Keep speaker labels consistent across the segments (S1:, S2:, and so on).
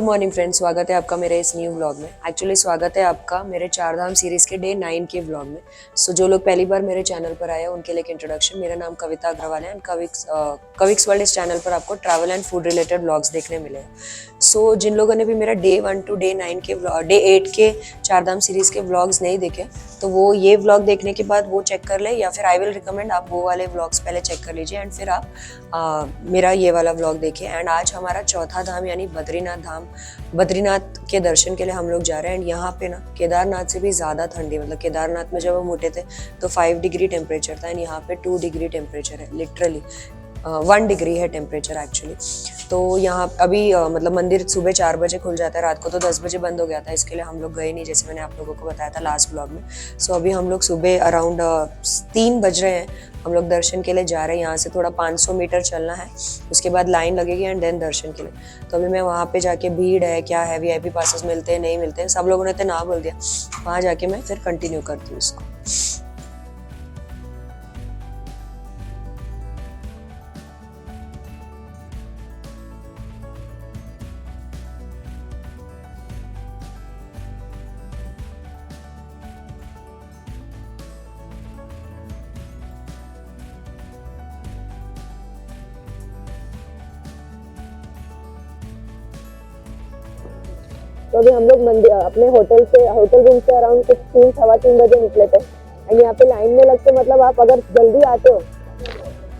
S1: Morning friends, स्वागत है आपका मेरे इस न्यू व्लॉग में। एक्चुअली स्वागत है आपका मेरे चार धाम सीरीज के डे 9 के व्लॉग में। सो जो लोग पहली बार मेरे चैनल पर आए हैं उनके लिए एक इंट्रोडक्शन। मेरा नाम कविता अग्रवाल है एंड कविक्स वर्ल्ड इस चैनल पर आपको travel and food related vlogs देखने मिले हैं। सो जिन लोगों ने भी मेरा डे 1 टू डे 9 के डे 8 के चार धाम सीरीज के व्लॉग्स नहीं देखे तो वो ये व्लॉग देखने के बाद वो चेक कर ले, या फिर आई विल रिकमेंड आप वो वाले व्लॉग्स पहले चेक कर लीजिए एंड फिर आप मेरा ये वाला व्लॉग देखिए। एंड आज हमारा चौथा धाम यानी बद्रीनाथ के दर्शन के लिए हम लोग जा रहे हैं। एंड यहाँ पे ना केदारनाथ से भी ज़्यादा ठंडी, मतलब केदारनाथ में जब हम उठे थे तो 5 डिग्री टेम्परेचर था एंड यहाँ पे 2 डिग्री टेम्परेचर है, लिटरली 1 डिग्री है टेम्परेचर एक्चुअली। तो यहाँ अभी मतलब मंदिर सुबह 4 बजे खुल जाता है, रात को तो 10 बजे बंद हो गया था, इसके लिए हम लोग गए नहीं जैसे मैंने आप लोगों को बताया था लास्ट ब्लॉग में। सो अभी हम लोग सुबह अराउंड 3 बज रहे हैं, हम लोग दर्शन के लिए जा रहे हैं। यहाँ से थोड़ा 500 मीटर चलना है, उसके बाद लाइन लगेगी एंड देन दर्शन के लिए। तो अभी मैं वहाँ पे जाके भीड़ है क्या है, VIP पासेस मिलते हैं नहीं मिलते हैं, सब लोगों ने तो ना बोल दिया, वहाँ जाके मैं फिर कंटिन्यू करती हूँ इसको।
S2: तो अभी हम लोग मंदिर अपने होटल रूम से अराउंड कुछ 3-3:15 बजे निकले थे एंड यहाँ पे लाइन में लगते, मतलब आप अगर जल्दी आते हो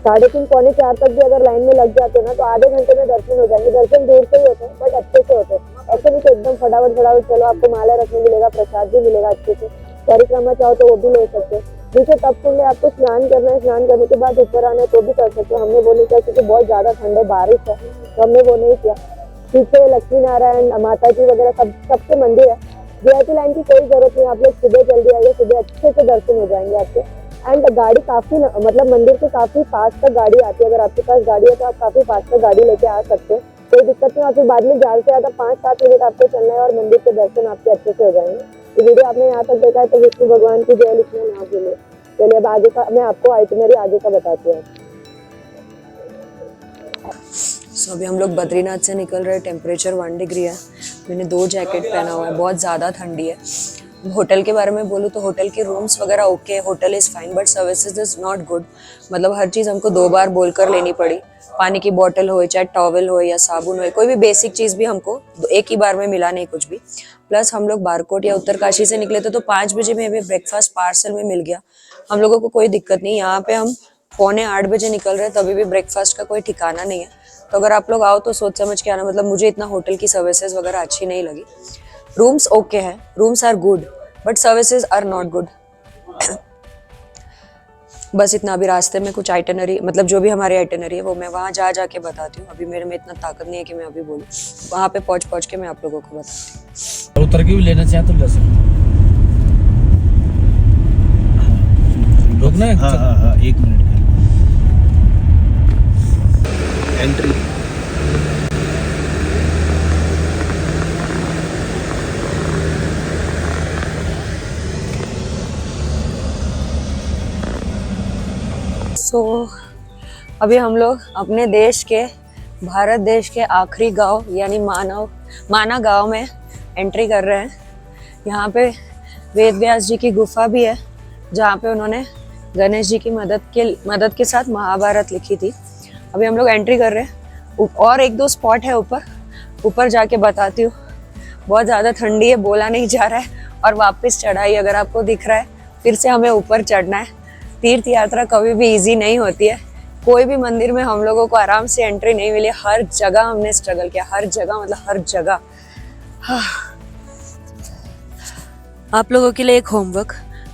S2: 3:30 पौने 4 तक भी अगर लाइन में लग जाते हो ना तो आधे घंटे में दर्शन हो जाएंगे। दर्शन दूर से ही होते हैं बट अच्छे से होते हैं, ऐसे नहीं तो एकदम फटाफट चलो। आपको माला रखने मिलेगा, प्रसाद भी मिलेगा अच्छे से, परिक्रमा चाहो तो वो भी ले सकते हो। नीचे तब सुन आपको स्नान करना है, स्नान करने के बाद ऊपर आना है तो भी कर सकते हो। हमने वो नहीं किया क्योंकि बहुत ज्यादा ठंड है, बारिश है, तो हमने वो नहीं किया। पीछे लक्ष्मी नारायण माता जी वगैरह सबके मंदिर है। VIP लाइन की कोई जरूरत नहीं, आप लोग सुबह जल्दी आइए, सुबह अच्छे से दर्शन हो जाएंगे आपके। एंड गाड़ी काफी मतलब मंदिर के काफी पास तक गाड़ी आती है, अगर आपके पास गाड़ी है तो आप काफी पास तक गाड़ी लेके आ सकते हो, कोई दिक्कत नहीं। और फिर बाद में ज्यादा से ज्यादा 5-7 मिनट आपको चलना है और मंदिर के दर्शन आपके अच्छे से हो जाएंगे। ये वीडियो आपने यहाँ तक देखा है तो विष्णु भगवान की जय लिखना ना भूलिए। चलिए अब आगे का मैं आपको आइटिनरी आगे का बताती हूँ।
S1: सो अभी हम लोग बद्रीनाथ से निकल रहे हैं, टेम्परेचर 1 डिग्री है, मैंने 2 जैकेट पहना हुआ है, बहुत ज़्यादा ठंडी है। होटल के बारे में बोलूँ तो होटल के रूम्स वगैरह okay, hotel is fine but services is not good. मतलब हर चीज़ हमको 2 बार बोलकर लेनी पड़ी, पानी की बोतल हो चाहे टॉवल हो या साबुन हो, कोई भी बेसिक चीज़ भी हमको एक ही बार में मिला नहीं कुछ भी। प्लस हम लोग बारकोट या उत्तरकाशी से निकले थे तो 5 बजे में हमें ब्रेकफास्ट पार्सल में मिल गया, हम लोगों को कोई दिक्कत नहीं। यहाँ पे हम पौने 8 बजे निकल रहे हैं तभी भी ब्रेकफास्ट का कोई ठिकाना नहीं है। तो अगर आप लोग आओ तो सोच समझ के आना, मतलब मुझे इतना होटल की सर्विसेज वगैरह अच्छी नहीं लगी। रूम्स ओके है, rooms are good but services are not good. बस इतना। अभी रास्ते में कुछ आइटनरी, मतलब जो भी हमारी आइटनरी है वो मैं वहाँ जाके बताती हूँ। अभी मेरे में इतना ताकत नहीं है कि मैं अभी बोलूँ, वहाँ पे पहुँच के मैं आप लोगों को बताती हूँ।
S3: उतर के भी लेना चाहे तो ले सकते। रुकना है? हाँ, 1 मिनट एंट्री।
S1: सो अभी हम लोग अपने देश के, भारत देश के आखिरी गांव यानी माना गांव में एंट्री कर रहे हैं। यहाँ पे वेद व्यास जी की गुफा भी है जहाँ पे उन्होंने गणेश जी की मदद के साथ महाभारत लिखी थी। अभी हम लोग एंट्री कर रहे हैं और 1-2 स्पॉट है ऊपर जाके बताती हूँ। बहुत ज़्यादा ठंडी है, बोला नहीं जा रहा है और वापस चढ़ाई अगर आपको दिख रहा है, फिर से हमें ऊपर चढ़ना है। तीर्थ यात्रा कभी भी इजी नहीं होती है, कोई भी मंदिर में हम लोगों को आराम से एंट्री नहीं मिली, हर जगह हमने स्ट्रगल किया, हर जगह मतलब हर जगह। आप लोगों के लिए एक होमवर्क,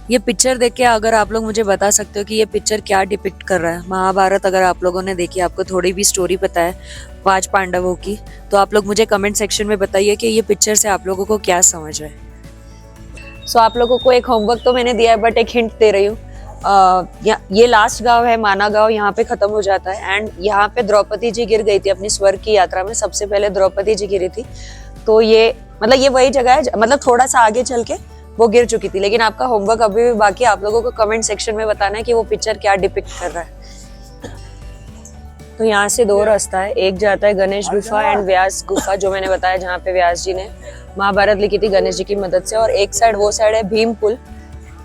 S1: ये पिक्चर देख के अगर आप लोग मुझे बता सकते हो कि ये पिक्चर क्या डिपिक्ट कर रहा है। महाभारत अगर आप लोगों ने देखी, आपको थोड़ी भी स्टोरी पता है 5 पांडवों की, तो आप लोग मुझे कमेंट सेक्शन में बताइए कि ये पिक्चर से आप लोगों को क्या समझ रहा है। सो आप लोगों को एक होमवर्क तो मैंने दिया है बट एक हिंट दे रही हूँ। ये लास्ट गांव है, माना गांव, यहाँ पे खत्म हो जाता है। एंड यहाँ पे द्रौपदी जी गिर गई थी अपनी स्वर्ग की यात्रा में, सबसे पहले द्रौपदी जी गिरी थी। तो ये मतलब ये वही जगह है, मतलब थोड़ा सा आगे चल के वो गिर चुकी थी। लेकिन आपका होमवर्क अभी भी बाकी, आप लोगों को कमेंट सेक्शन में बताना है कि वो पिक्चर क्या डिपिक्ट कर रहा है। तो यहाँ से दो रास्ता है, एक जाता है गणेश गुफा एंड व्यास गुफा, जो मैंने बताया जहाँ पे व्यास जी ने महाभारत लिखी थी गणेश जी की मदद से, और एक साइड वो साइड है भीम पुल।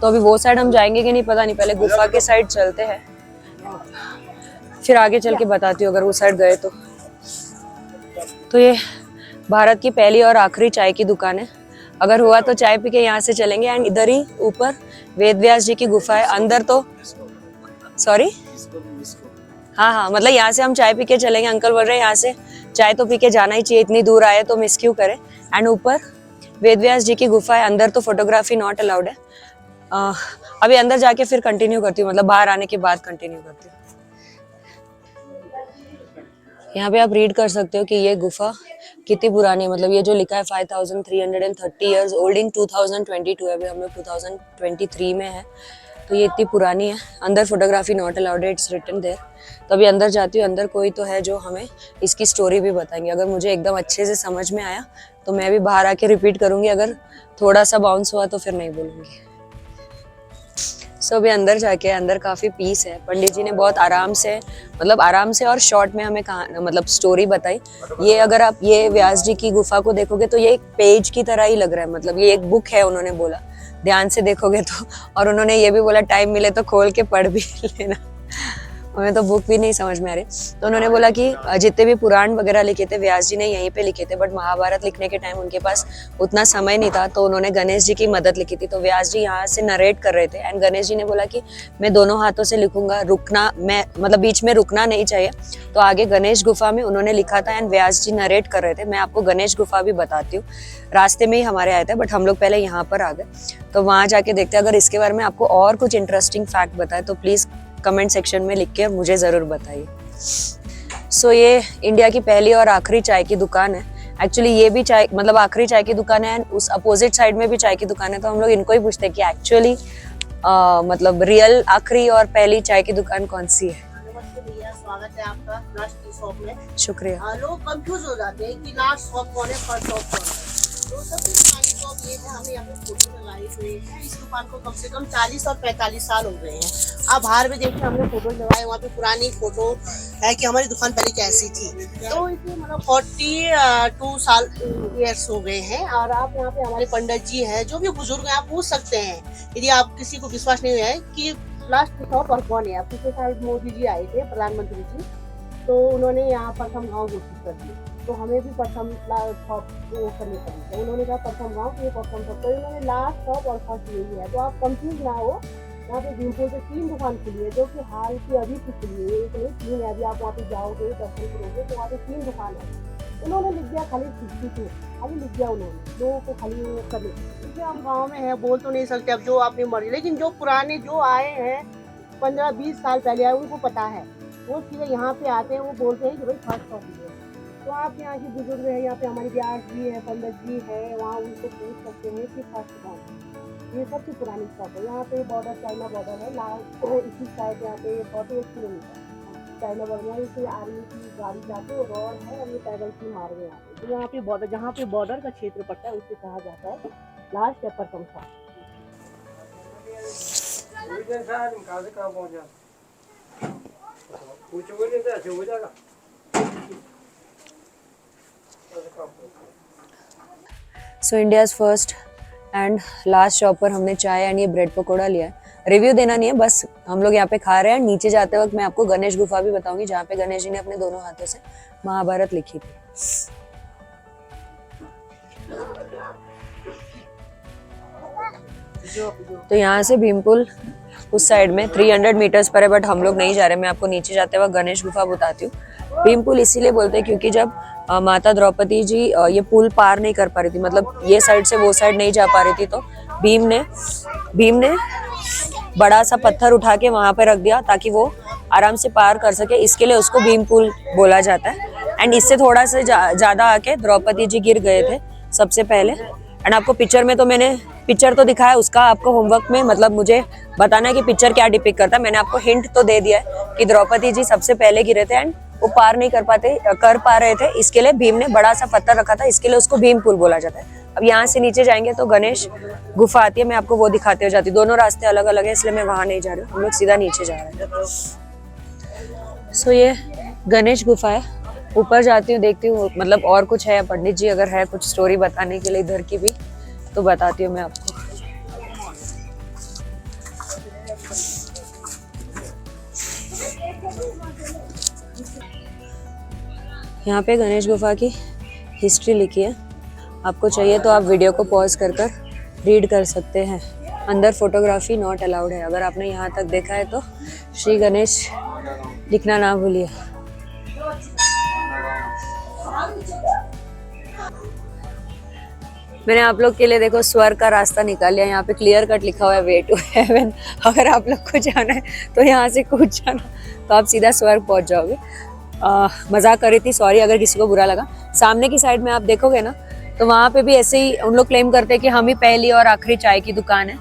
S1: तो अभी वो साइड हम जाएंगे कि नहीं पता नहीं, पहले गुफा के साइड चलते हैं, फिर आगे चल के बताती हूँ अगर वो साइड गए तो ये भारत की पहली और आखिरी चाय की दुकान है। अगर हुआ तो चाय पी के यहाँ से चलेंगे। एंड इधर ही ऊपर वेद व्यास जी की गुफा है। अंदर तो सॉरी हाँ, मतलब यहाँ से हम चाय पी के चलेंगे। अंकल बोल रहे हैं यहाँ से चाय तो पी के जाना ही चाहिए, इतनी दूर आए तो मिस क्यों करें। एंड ऊपर वेद व्यास जी की गुफा है। अंदर तो फोटोग्राफी नॉट अलाउड है। अभी अंदर जाके फिर कंटिन्यू करती हूँ, मतलब बाहर आने के बाद कंटिन्यू करती हूँ। यहाँ पे आप रीड कर सकते हो कि ये गुफा कितनी पुरानी है। मतलब ये जो लिखा है 5330 इयर्स ओल्ड इन 2022 है। अभी हम लोग 2023 में है, तो ये इतनी पुरानी है। अंदर फोटोग्राफी नॉट अलाउड है, इट्स रिटन देयर। तो अभी अंदर जाती हूँ। अंदर कोई तो है जो हमें इसकी स्टोरी भी बताएंगे। अगर मुझे एकदम अच्छे से समझ में आया तो मैं भी बाहर आके रिपीट करूंगी, अगर थोड़ा सा बाउंस हुआ तो फिर नहीं बोलूंगी। सो अभी अंदर जाके, अंदर काफी पीस है। पंडित जी ने बहुत आराम से और शॉर्ट में हमें मतलब स्टोरी बताई। ये अगर आप ये व्यास जी की गुफा को देखोगे तो ये एक पेज की तरह ही लग रहा है, मतलब ये एक बुक है उन्होंने बोला, ध्यान से देखोगे तो। और उन्होंने ये भी बोला टाइम मिले तो खोल के पढ़ भी लेना। हमें तो बुक भी नहीं समझ में आ रही। तो उन्होंने बोला कि जितने भी पुराण वगैरह लिखे थे व्यास जी ने यहीं पे लिखे थे, बट महाभारत लिखने के टाइम उनके पास उतना समय नहीं था, तो उन्होंने गणेश जी की मदद लिखी थी। तो व्यास जी यहाँ से नरेट कर रहे थे एंड गणेश जी ने बोला कि मैं दोनों हाथों से लिखूंगा, रुकना मैं मतलब बीच में रुकना नहीं चाहिए। तो आगे गणेश गुफा में उन्होंने लिखा था एंड व्यास जी नरेट कर रहे थे। मैं आपको गणेश गुफा भी बताती हूँ, रास्ते में ही हमारे आए थे, बट हम लोग पहले यहाँ पर आ गए, तो वहाँ जाके देखते हैं। अगर इसके बारे में आपको और कुछ इंटरेस्टिंग फैक्ट बताए तो प्लीज कमेंट सेक्शन में लिख के मुझे जरूर बताइए। सो ये इंडिया की पहली और आखिरी चाय की दुकान है। एक्चुअली ये भी चाय मतलब आखिरी चाय की दुकान है, उस अपोजिट साइड में भी चाय की दुकान है। तो हम लोग इनको ही पूछते हैं कि एक्चुअली मतलब रियल आखिरी और पहली चाय की दुकान कौन सी है।
S4: नमस्ते भैया, स्वागत है आपका लास्ट की शॉप में।
S1: शुक्रिया।
S4: लोग कंफ्यूज हो जाते हैं कि लास्ट शॉप कौन है, फर्स्ट शॉप कौन है। तो सबसे पुरानी शॉप ये है, हमें यहाँ पे फोटो लगाई हुई है। इस दुकान को कम से कम 40 और 45 साल हो गए हैं। आप बाहर में देखिए, हमने फोटो लगाए, वहाँ पे पुरानी फोटो है कि हमारी दुकान पहले कैसी थी। तो इसमें मतलब 42 साल ईयर्स हो गए हैं। और आप यहाँ पे हमारे पंडित जी हैं, जो भी बुजुर्ग हैं, आप पूछ सकते हैं यदि आप किसी को विश्वास नहीं है कि लास्ट शॉप और कौन है। अब पिछले साल मोदी जी आए थे, प्रधानमंत्री जी, तो उन्होंने यहाँ प्रथम गाँव घोषित कर दिया, तो हमें भी प्रथम शॉप वो करनी पड़ी। तो उन्होंने कहा प्रथम गाँव की प्रथम शॉप, तो इन्होंने लास्ट शॉप और फर्स्ट यही है। तो आप कंफ्यूज ना हो। यहाँ पे भीमपुर से 3 दुकान खुली है, जो कि हाल की अभी की खुली है, एक नहीं 3 है। अभी आप वहाँ पे जाओगे, दर्शन करोगे तो वहाँ पे 3 दुकान है। उन्होंने लिख दिया खाली 62, खाली लिख दिया उन्होंने, लोगों को खाली वो करने। क्योंकि हम गाँव में है, बोल तो नहीं सकते, अब जो अपनी मर्जी। लेकिन जो पुराने जो आए हैं 15-20 साल पहले आए, उनको पता है, वो सीधे यहाँ पे आते हैं, वो बोलते हैं कि भाई फर्स्ट शॉप है। तो आप यहाँ के बुजुर्ग हैं, यहाँ पे हमारे व्यास जी है, पंडित जी है, वहाँ उनको पूछ सकते हैं कि फर्स्ट कौन है। ये सबसे पुरानी शॉप है। यहाँ पे बॉर्डर, चाइना बॉर्डर है, लास्ट इसी साइड यहाँ पे 41 किलोमीटर चाइना बॉर्डर है। इसे आर्मी की गाड़ी जाते और रोड है, और ये पैदल की मार्ग में आते हैं। तो यहाँ पे बॉर्डर, जहाँ पे बॉर्डर का क्षेत्र पड़ता है, उसे कहा जाता है लास्ट या प्रथम shop.
S1: So India's first and last shop पर हमने चाय एंड ये ब्रेड पकौड़ा लिया है। रिव्यू देना नहीं है, बस हम लोग यहाँ पे खा रहे हैं। नीचे जाते वक्त मैं आपको गणेश गुफा भी बताऊंगी, जहाँ पे गणेश जी ने अपने दोनों हाथों से महाभारत लिखी थी। तो यहाँ से भीमपुल उस साइड में 300 मीटर्स पर है, बट हम लोग नहीं जा रहे। मैं आपको नीचे जाते वक्त गणेश गुफा बताती हूँ। भीमपुल इसीलिए बोलते हैं क्योंकि जब माता द्रौपदी जी ये पुल पार नहीं कर पा रही थी, मतलब ये साइड से वो साइड नहीं जा पा रही थी, तो भीम ने बड़ा सा पत्थर उठा के वहां पे रख दिया ताकि वो आराम से पार कर सके। इसके लिए उसको भीम पुल बोला जाता है। एंड इससे थोड़ा सा ज्यादा आके द्रौपदी जी गिर गए थे सबसे पहले। एंड आपको पिक्चर में तो मैंने पिक्चर तो दिखाया, उसका आपको होमवर्क में मतलब मुझे बताना है कि पिक्चर क्या डिपिक्ट करता है। मैंने आपको हिंट तो दे दिया है कि द्रौपदी जी सबसे पहले गिरे थे एंड वो पार नहीं कर पा रहे थे। इसके लिए भीम ने बड़ा सा पत्थर रखा था, इसके लिए उसको भीम पुल बोला जाता है। अब यहाँ से नीचे जाएंगे तो गणेश गुफा आती है, मैं आपको वो दिखाते हो जाती हूँ। दोनों रास्ते अलग अलग है, इसलिए मैं वहां नहीं जा रही हूँ, हम लोग सीधा नीचे जा रहे हैं। सो ये गणेश गुफा है, ऊपर जाती हूँ देखती हूँ मतलब और कुछ है, पंडित जी अगर है कुछ स्टोरी बताने के लिए इधर की भी तो बताती हूँ मैं आपको। यहाँ पे गणेश गुफा की हिस्ट्री लिखी है, आपको चाहिए तो आप वीडियो को पॉज कर रीड कर सकते हैं। अंदर फोटोग्राफी नॉट अलाउड है। अगर आपने यहाँ तक देखा है तो श्री गणेश लिखना ना भूलिए। मैंने आप लोग के लिए देखो स्वर्ग का रास्ता निकाल लिया। यहाँ पे क्लियर कट लिखा हुआ है वे टू हेवन। अगर आप लोग को जाना है तो यहाँ से कूद जाना तो आप सीधा स्वर्ग पहुंच जाओगे। मजाक कर रही थी, सॉरी अगर किसी को बुरा लगा। सामने की साइड में आप देखोगे ना तो वहाँ पे भी ऐसे ही उन लोग क्लेम करते हैं कि हम ही पहली और आखिरी चाय की दुकान है।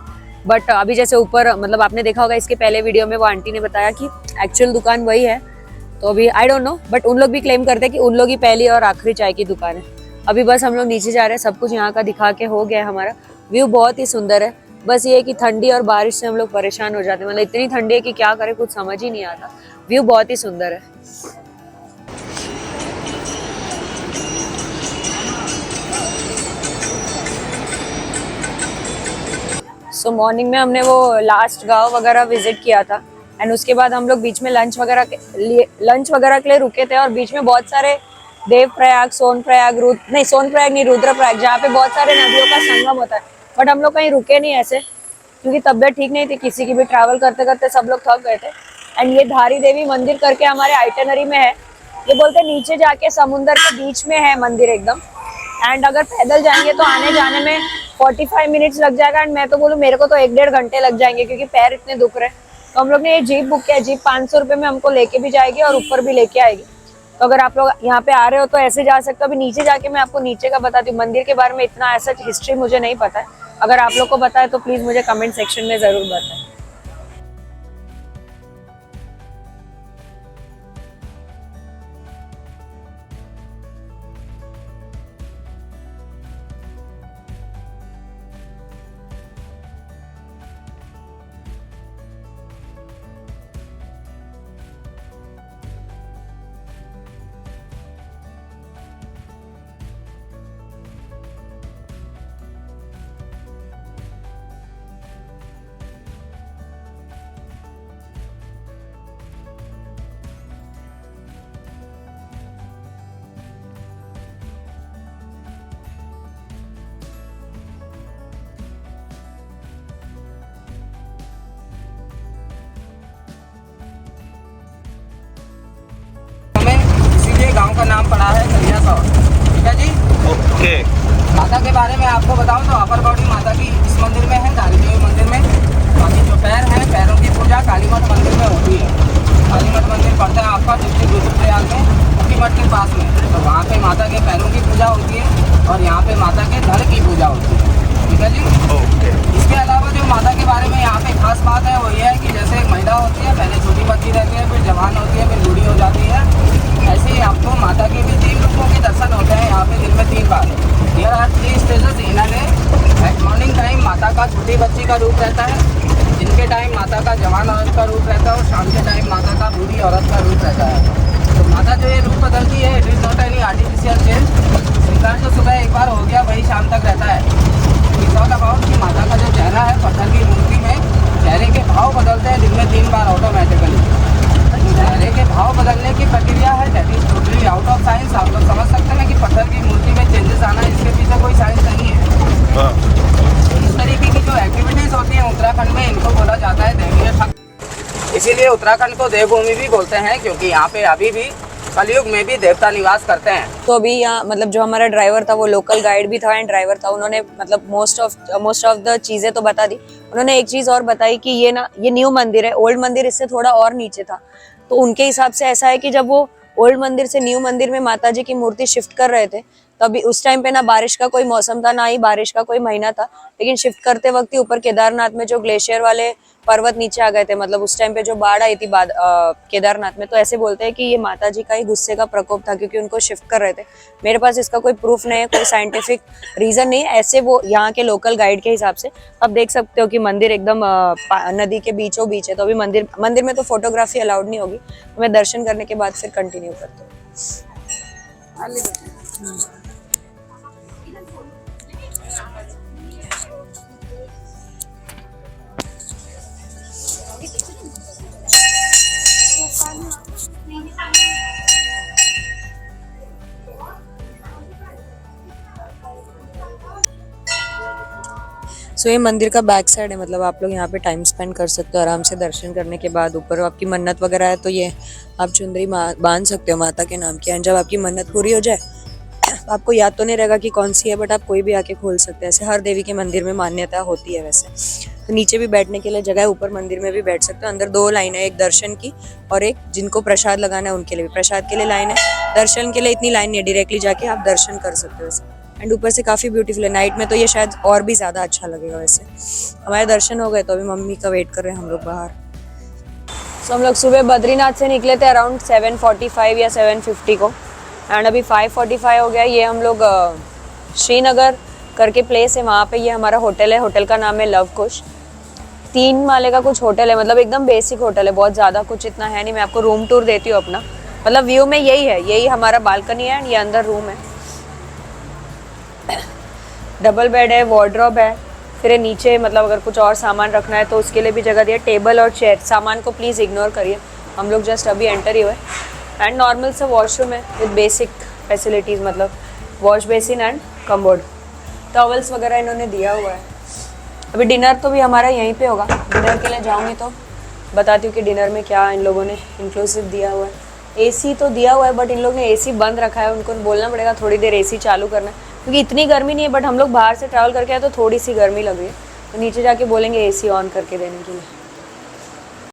S1: बट अभी जैसे ऊपर मतलब आपने देखा होगा इसके पहले वीडियो में वो आंटी ने बताया कि एक्चुअल दुकान वही है, तो अभी आई डोंट नो, बट उन लोग भी क्लेम करते हैं कि उन लोग ही पहली और आखिरी चाय की दुकान है। अभी बस हम लोग नीचे जा रहे हैं, सब कुछ यहाँ का दिखा के हो गया है हमारा। व्यू बहुत ही सुंदर है, बस ये है कि ठंडी और बारिश से हम लोग परेशान हो जाते हैं। मतलब इतनी ठंडी है कि क्या करें कुछ समझ ही नहीं आता। व्यू बहुत ही सुंदर है। सो मॉर्निंग में हमने वो लास्ट गांव वगैरह विजिट किया था एंड उसके बाद हम लोग बीच में लंच वगैरह के लिए रुके थे। और बीच में बहुत सारे देवप्रयाग, सोनप्रयाग, रुद्रप्रयाग, जहाँ पे बहुत सारे नदियों का संगम होता है। बट हम लोग कहीं रुके नहीं ऐसे, क्योंकि तबीयत ठीक नहीं थी किसी की भी। ट्रैवल करते करते सब लोग थक गए थे। एंड ये धारी देवी मंदिर करके हमारे आइटनरी में है। ये बोलते नीचे जाके समुंदर के बीच में है मंदिर एकदम। एंड अगर पैदल जाएंगे तो आने जाने में 45 मिनट्स लग जाएगा। एंड मैं तो बोलूँ मेरे को तो 1-1.5 घंटे लग जाएंगे, क्योंकि पैर इतने दुख रहे। तो हम लोग ने ये जीप बुक किया। जीप 500 रुपये में हमको लेके भी जाएगी और ऊपर भी लेके आएगी। तो अगर आप लोग यहाँ पे आ रहे हो तो ऐसे जा सकते हो। अभी नीचे जाके मैं आपको नीचे का बताती हूँ। मंदिर के बारे में इतना ऐसा हिस्ट्री मुझे नहीं पता है। अगर आप लोग को पता है तो प्लीज मुझे कमेंट सेक्शन में जरूर बताएं।
S5: गांव का नाम पड़ा है कलियासौर। ठीक है जी,
S3: ओके।
S5: माता के बारे में आपको बताऊं तो अपर बॉडी माता की इस मंदिर में है, धारी देवी मंदिर में। बाकी जो पैर हैं, पैरों की पूजा कालीमठ मंदिर में होती है। कालीमठ मंदिर पड़ता है आपका डिस्ट्रिक्ट रुद्रप्रयाग में, मठ के पास में। तो वहाँ पे माता के पैरों की पूजा होती है और यहाँ पे माता के धड़ की पूजा होती है। ठीक है जी,
S3: ओके।
S5: इसके अलावा जो माता के बारे में यहाँ पे खास बात है वो ये है कि जैसे एक महिला होती है, पहले छोटी बच्ची रहती है, फिर जवान होती है, फिर बूढ़ी हो जाती है। ऐसे ही आपको माता के भी 3 रूपों के दर्शन होते हैं यहाँ पे दिन में 3 बार। Here are 3 stages in a day. At morning time माता का छोटी बच्ची का रूप रहता है, दिन के टाइम माता का जवान औरत का रूप रहता है और शाम के टाइम माता का बूढ़ी औरत का रूप रहता है। तो माता जो ये रूप बदलती है, it is not any artificial change. श्रृंगार जो सुबह एक बार हो गया वही शाम तक रहता है। इट्स ऑल अबाउट कि माता का जो चेहरा है पत्थर की मूर्ति में, चेहरे के भाव बदलते हैं दिन में 3 बार ऑटोमेटिकली। चेहरे के भाव बदलने की प्रक्रिया है, that is totally out of science. आप लोग समझ सकते हैं कि पत्थर की मूर्ति में चेंजेस आना, इसके पीछे कोई साइंस नहीं है। इस तरीके की जो एक्टिविटीज होती हैं उत्तराखंड में, इनको बोला जाता है देवीय ठग। इसीलिए उत्तराखंड को देवभूमि भी बोलते हैं, क्योंकि यहाँ पे अभी भी कलयुग में भी देवता निवास करते हैं।
S1: तो अभी यहाँ मतलब जो हमारा ड्राइवर था वो लोकल गाइड भी था एंड ड्राइवर था। उन्होंने मतलब मोस्ट ऑफ द चीजें तो बता दी। उन्होंने एक चीज और बताई कि ये न्यू मंदिर है, ओल्ड मंदिर इससे थोड़ा और नीचे था। तो उनके हिसाब से ऐसा है कि जब वो ओल्ड मंदिर से न्यू मंदिर में माता जी की मूर्ति शिफ्ट कर रहे थे तो अभी उस टाइम पे ना बारिश का कोई मौसम था, ना ही बारिश का कोई महीना था, लेकिन शिफ्ट करते वक्त ही ऊपर केदारनाथ में जो ग्लेशियर वाले पर्वत नीचे आ गए थे, मतलब उस टाइम पे जो बाढ़ आई थी केदारनाथ में, तो ऐसे बोलते हैं कि ये माता जी का ही गुस्से का प्रकोप था, क्योंकि उनको शिफ्ट कर रहे थे। मेरे पास इसका कोई प्रूफ नहीं है, कोई साइंटिफिक रीजन नहीं है, ऐसे वो यहाँ के लोकल गाइड के हिसाब से। आप देख सकते हो कि मंदिर एकदम नदी के बीचों बीच है, तो अभी मंदिर में तो फोटोग्राफी अलाउड नहीं होगी, तो मैं दर्शन करने के बाद फिर कंटिन्यू करती हूँ। सो ये मंदिर का बैक साइड है, मतलब आप लोग यहाँ पे टाइम स्पेंड कर सकते हो आराम से दर्शन करने के बाद। ऊपर आपकी मन्नत वगैरह है तो ये आप चुंदरी बांध सकते हो माता के नाम की, एंड जब आपकी मन्नत पूरी हो जाए, आपको याद तो नहीं रहेगा कि कौन सी है, बट आप कोई भी आके खोल सकते हैं। ऐसे हर देवी के मंदिर में मान्यता होती है वैसे। तो नीचे भी बैठने के लिए जगह है, ऊपर मंदिर में भी बैठ सकते हो। अंदर 2 लाइन है, एक दर्शन की और एक जिनको प्रसाद लगाना है उनके लिए भी। प्रसाद के लिए लाइन है, दर्शन के लिए इतनी लाइन नहीं है, डायरेक्टली जाके आप दर्शन कर सकते हो। एंड ऊपर से काफ़ी ब्यूटीफुल है, नाइट में तो ये शायद और भी ज़्यादा अच्छा लगेगा। वैसे हमारे दर्शन हो गए, तो अभी मम्मी का वेट कर रहे हैं हम लोग बाहर। सो हम लोग सुबह बद्रीनाथ से निकले थे अराउंड 7:45 या 7:50 को, एंड अभी 5:45 हो गया। ये हम लोग श्रीनगर करके प्लेस है, वहाँ पे ये हमारा होटल है। होटल का नाम है लव कुश, 3 माले का कुछ होटल है, मतलब एकदम बेसिक होटल है, बहुत ज़्यादा कुछ इतना है नहीं। मैं आपको रूम टूर देती हूँ अपना, मतलब व्यू में यही है, यही हमारा बालकनी है, एंड ये अंदर रूम है। डबल बेड है, वार्डरोब है, फिर नीचे मतलब अगर कुछ और सामान रखना है तो उसके लिए भी जगह दिया, टेबल और चेयर। सामान को प्लीज़ इग्नोर करिए, हम लोग जस्ट अभी एंटर ही हुए। एंड नॉर्मल सा वॉशरूम है विद बेसिक फैसिलिटीज़, मतलब वॉश बेसिन एंड कम्बोर्ड, टॉवल्स वगैरह इन्होंने दिया हुआ है। अभी डिनर तो भी हमारा यहीं पे होगा, डिनर के लिए जाऊँगी तो बताती हूँ कि डिनर में क्या इन लोगों ने इंक्लूसिव दिया हुआ है। एसी तो दिया हुआ है, बट इन लोगों ने एसी बंद रखा है, उनको बोलना पड़ेगा थोड़ी देर एसी चालू करना, क्योंकि इतनी गर्मी नहीं है, बट हम लोग बाहर से ट्रैवल करके आए तो थोड़ी सी गर्मी लग रही है, तो नीचे जाके बोलेंगे एसी ऑन करके देने के लिए।